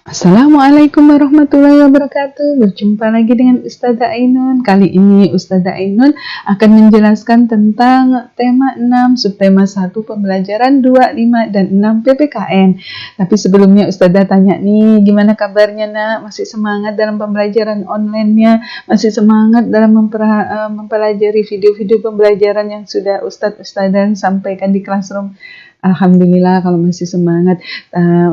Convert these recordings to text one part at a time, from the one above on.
Assalamualaikum warahmatullahi wabarakatuh. Berjumpa lagi dengan Ustazah Ainun. Kali ini Ustazah Ainun akan menjelaskan tentang tema 6, subtema 1 pembelajaran 2, 5, dan 6 PPKN. Tapi sebelumnya Ustazah tanya nih, gimana kabarnya nak? Masih semangat dalam pembelajaran online-nya? Masih semangat dalam mempelajari video-video pembelajaran yang sudah Ustazah sampaikan di classroom? Alhamdulillah kalau masih semangat.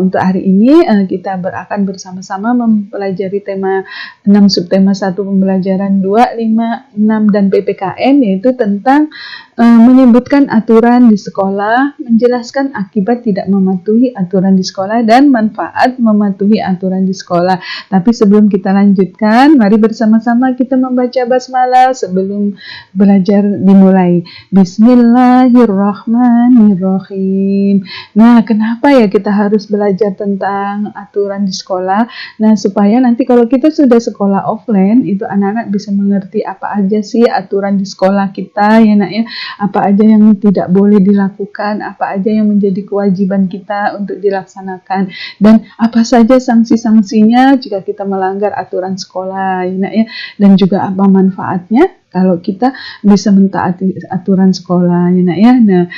Untuk hari ini kita akan bersama-sama mempelajari tema 6 subtema 1 pembelajaran 2, 5, 6 dan PPKN, yaitu tentang menyebutkan aturan di sekolah, menjelaskan akibat tidak mematuhi aturan di sekolah dan manfaat mematuhi aturan di sekolah. Tapi sebelum kita lanjutkan, mari bersama-sama kita membaca basmalah sebelum belajar dimulai. Bismillahirrahmanirrahim. Nah, kenapa ya kita harus belajar tentang aturan di sekolah? Nah, supaya nanti kalau kita sudah sekolah offline, itu anak-anak bisa mengerti apa aja sih aturan di sekolah kita, ya nak ya. Apa aja yang tidak boleh dilakukan, apa aja yang menjadi kewajiban kita untuk dilaksanakan, dan apa saja sanksi-sanksinya jika kita melanggar aturan sekolah, ya nak ya. Dan juga apa manfaatnya kalau kita bisa mentaati aturan sekolah, ya nak ya. Nah,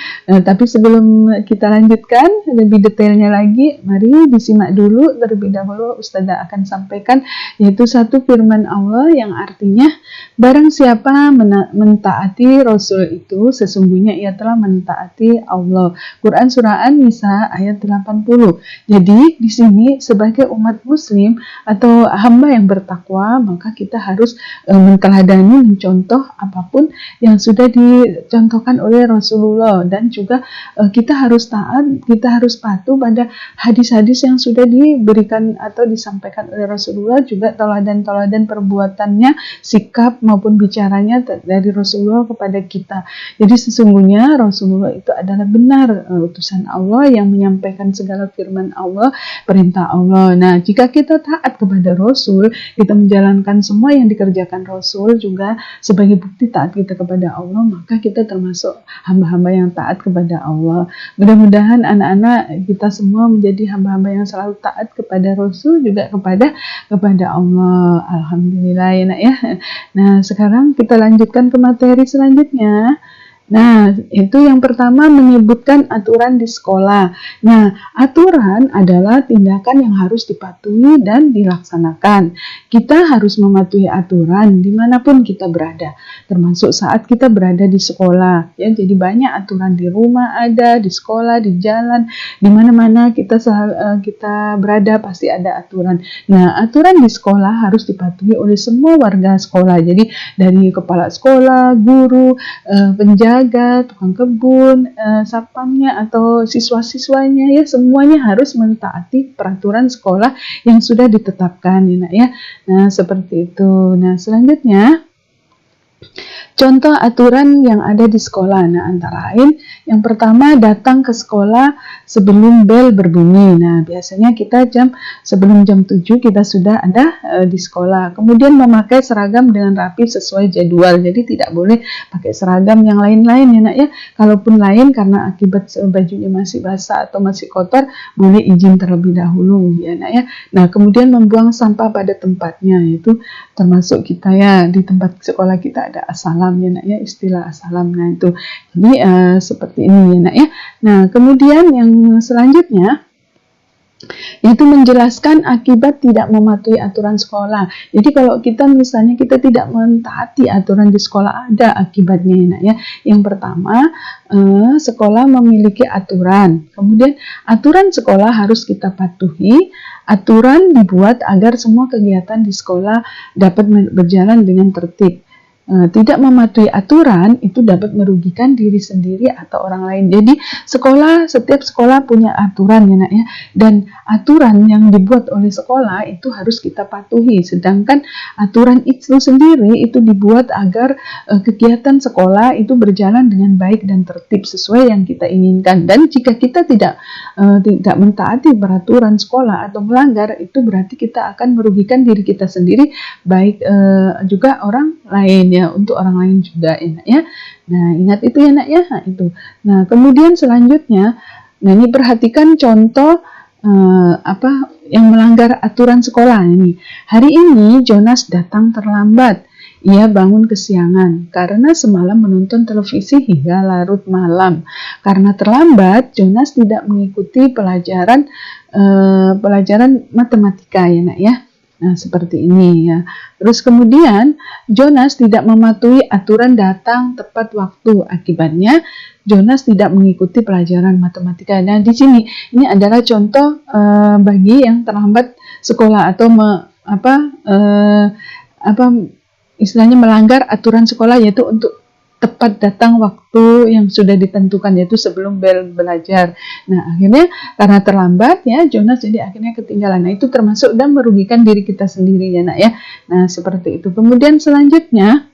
tapi sebelum kita lanjutkan lebih detailnya lagi, mari disimak dulu terlebih dahulu Ustazah akan sampaikan, yaitu satu firman Allah yang artinya, barang siapa mentaati Rasul itu, sesungguhnya ia telah mentaati Allah. Quran surah An-Nisa ayat 80. Jadi di sini sebagai umat muslim atau hamba yang bertakwa, maka kita harus menteladani, mencontoh apapun yang sudah dicontohkan oleh Rasulullah, dan juga kita harus taat, kita harus patuh pada hadis-hadis yang sudah diberikan atau disampaikan oleh Rasulullah, juga teladan-teladan perbuatannya, sikap maupun bicaranya dari Rasulullah kepada kita. Jadi sesungguhnya Rasulullah itu adalah benar utusan Allah yang menyampaikan segala firman Allah, perintah Allah. Nah, jika kita taat kepada Rasul, kita menjalankan semua yang dikerjakan Rasul juga sebagai bukti taat kita kepada Allah, maka kita termasuk hamba-hamba yang taat kepada Allah. Mudah-mudahan anak-anak kita semua menjadi hamba-hamba yang selalu taat kepada Rasul, juga kepada Allah. Alhamdulillah ya nak ya. Nah, sekarang kita lanjutkan ke materi selanjutnya. Nah, itu yang pertama, menyebutkan aturan di sekolah. Nah, aturan adalah tindakan yang harus dipatuhi dan dilaksanakan. Kita harus mematuhi aturan dimanapun kita berada, termasuk saat kita berada di sekolah. Ya, jadi banyak aturan di rumah ada, di sekolah, di jalan, di mana-mana kita berada pasti ada aturan. Nah, aturan di sekolah harus dipatuhi oleh semua warga sekolah. Jadi dari kepala sekolah, guru, penjaga, tukang kebun, satpamnya atau siswa-siswanya, ya semuanya harus mentaati peraturan sekolah yang sudah ditetapkan, ya nak ya. Nah, seperti itu. Nah, selanjutnya contoh aturan yang ada di sekolah. Nah, antara lain yang pertama, datang ke sekolah sebelum bel berbunyi. Nah, biasanya kita sebelum jam 7 kita sudah ada di sekolah. Kemudian memakai seragam dengan rapi sesuai jadwal. Jadi tidak boleh pakai seragam yang lain-lain, ya nak ya. Kalaupun lain karena akibat bajunya masih basah atau masih kotor, boleh izin terlebih dahulu, ya nak ya. Nah, kemudian membuang sampah pada tempatnya, yaitu termasuk kita ya, di tempat sekolah kita ada assalam, ya nak ya, istilah assalam. Nah, itu jadi seperti ini, ya nak ya. Nah, kemudian yang selanjutnya yaitu menjelaskan akibat tidak mematuhi aturan sekolah. Jadi kalau kita misalnya kita tidak mentaati aturan di sekolah, ada akibatnya, ya nak ya. Yang pertama, sekolah memiliki aturan. Kemudian aturan sekolah harus kita patuhi. Aturan dibuat agar semua kegiatan di sekolah dapat berjalan dengan tertib. Tidak mematuhi aturan itu dapat merugikan diri sendiri atau orang lain. Jadi setiap sekolah punya aturan, ya nak ya, dan aturan yang dibuat oleh sekolah itu harus kita patuhi. Sedangkan aturan itu sendiri itu dibuat agar kegiatan sekolah itu berjalan dengan baik dan tertib sesuai yang kita inginkan. Dan jika kita tidak mentaati peraturan sekolah atau melanggar, itu berarti kita akan merugikan diri kita sendiri, baik juga orang lain, ya, untuk orang lain juga, ya. Nah, ingat itu, ya nak ya. Nah, itu. Nah, kemudian selanjutnya, nah ini perhatikan contoh yang melanggar aturan sekolah ini. Hari ini Jonas datang terlambat. Ia bangun kesiangan karena semalam menonton televisi hingga larut malam. Karena terlambat, Jonas tidak mengikuti pelajaran matematika ya nak ya. Nah, seperti ini ya. Terus kemudian Jonas tidak mematuhi aturan datang tepat waktu. Akibatnya Jonas tidak mengikuti pelajaran matematika. Nah, di sini ini adalah contoh bagi yang terlambat sekolah atau istilahnya melanggar aturan sekolah, yaitu untuk tepat datang waktu yang sudah ditentukan, yaitu sebelum bel belajar. Nah, akhirnya karena terlambat ya Jonas jadi akhirnya ketinggalan. Nah, itu termasuk dan merugikan diri kita sendiri ya nak ya. Nah, seperti itu. Kemudian selanjutnya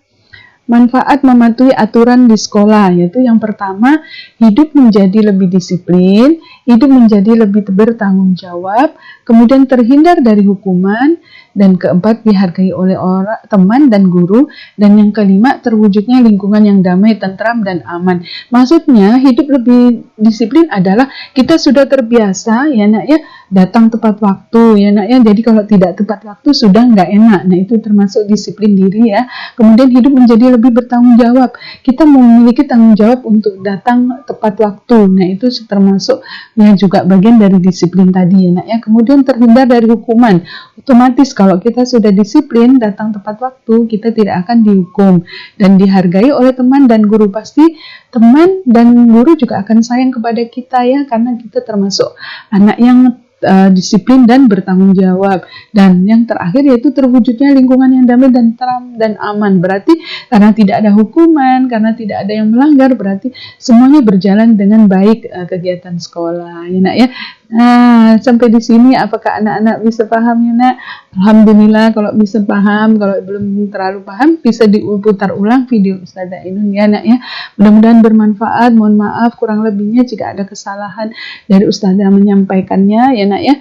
manfaat mematuhi aturan di sekolah, yaitu yang pertama, hidup menjadi lebih disiplin, hidup menjadi lebih bertanggung jawab, kemudian terhindar dari hukuman, dan keempat, dihargai oleh orang, teman dan guru, dan yang kelima, terwujudnya lingkungan yang damai, tentram, dan aman. Maksudnya, hidup lebih disiplin adalah kita sudah terbiasa ya nak ya, datang tepat waktu ya nak ya, jadi kalau tidak tepat waktu sudah nggak enak. Nah, itu termasuk disiplin diri ya. Kemudian hidup menjadi lebih bertanggung jawab, kita memiliki tanggung jawab untuk datang tepat waktu. Nah, itu termasuk yang juga bagian dari disiplin tadi ya nak ya. Kemudian terhindar dari hukuman, otomatis kalau kita sudah disiplin datang tepat waktu, kita tidak akan dihukum. Dan dihargai oleh teman dan guru, pasti teman dan guru juga akan sayang kepada kita ya, karena kita termasuk anak yang disiplin dan bertanggung jawab. Dan yang terakhir yaitu terwujudnya lingkungan yang damai dan tentram dan aman. Berarti karena tidak ada hukuman, karena tidak ada yang melanggar, berarti semuanya berjalan dengan baik kegiatan sekolah ya nak ya. Nah, sampai di sini apakah anak-anak bisa paham ya nak? Alhamdulillah kalau bisa paham. Kalau belum terlalu paham bisa diputar ulang video Ustazah Ainun ya nak ya. Mudah-mudahan bermanfaat. Mohon maaf kurang lebihnya jika ada kesalahan dari Ustazah menyampaikannya ya nak ya.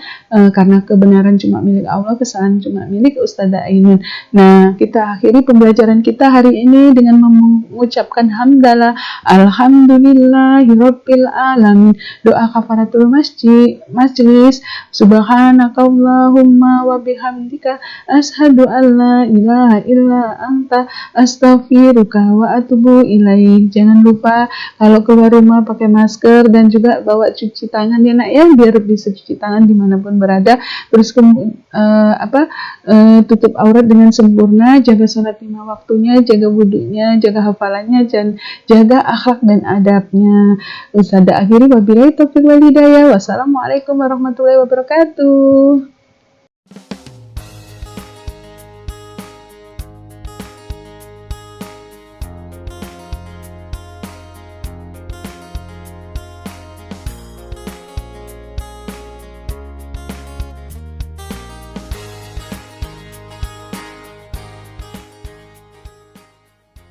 Karena kebenaran cuma milik Allah, kesalahan cuma milik Ustazah Ainun. Nah, kita akhiri pembelajaran kita hari ini dengan mengucapkan hamdalah alhamdulillahirabbil alamin. Doa kafaratul majlis, subhanakallahumma wa bihamdika ashhadu an la ilaha illa anta astaghfiruka wa atubu ilaik. Jangan lupa kalau keluar rumah pakai masker dan juga bawa cuci tangan ya nak ya, biar bisa cuci tangan dimanapun berada. Terus tutup aurat dengan sempurna, jaga sholat 5 waktunya, jaga wudunya, jaga hafalannya, dan jaga akhlak dan adabnya. Ustazah akhiri wabillahi taufiq wal hidayah. Wassalamualaikum warahmatullahi wabarakatuh.